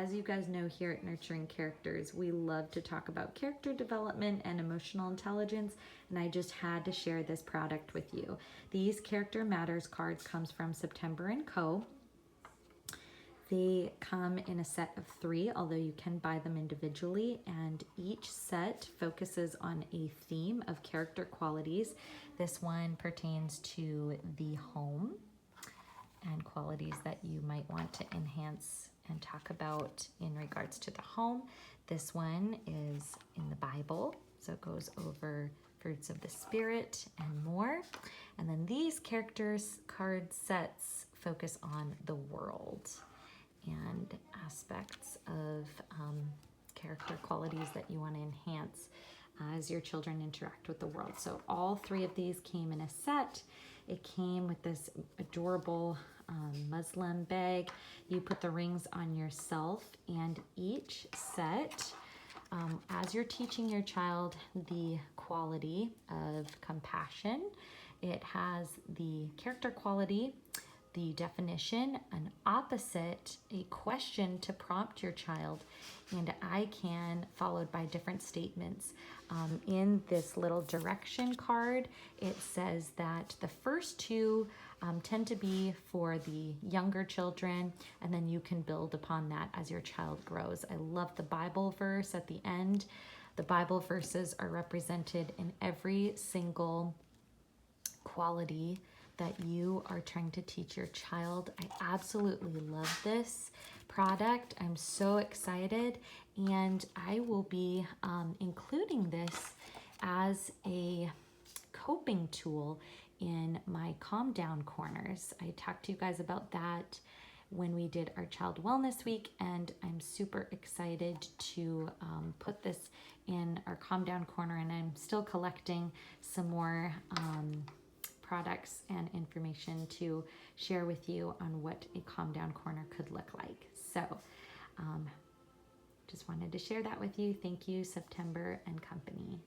as you guys know here at Nurturing Characters, we love to talk about character development and emotional intelligence, and I just had to share this product with you. These Character Matters cards comes from September & Co. They come in a set of 3, although you can buy them individually, and each set focuses on a theme of character qualities. This one pertains to the home and qualities that you might want to enhance and talk about in regards to the home. This one is in the Bible, so it goes over fruits of the Spirit and more. And then these characters card sets focus on the world and aspects of character qualities that you want to enhance as your children interact with the world. So all 3 of these came in a set. It came with this adorable muslin bag. You put the rings on yourself, and each set, as you're teaching your child the quality of compassion, it has the character quality, the definition, an opposite, a question to prompt your child, and I can followed by different statements. In this little direction card, it says that the first 2 tend to be for the younger children, and then you can build upon that as your child grows. I love the Bible verse at the end. The Bible verses are represented in every single quality that you are trying to teach your child. I absolutely love this product. I'm so excited, and I will be including this as a coping tool in my Calm Down corners. I talked to you guys about that when we did our Child Wellness Week, and I'm super excited to put this in our Calm Down corner, and I'm still collecting some more products and information to share with you on what a Calm Down corner could look like. So just wanted to share that with you. Thank you, September & Company.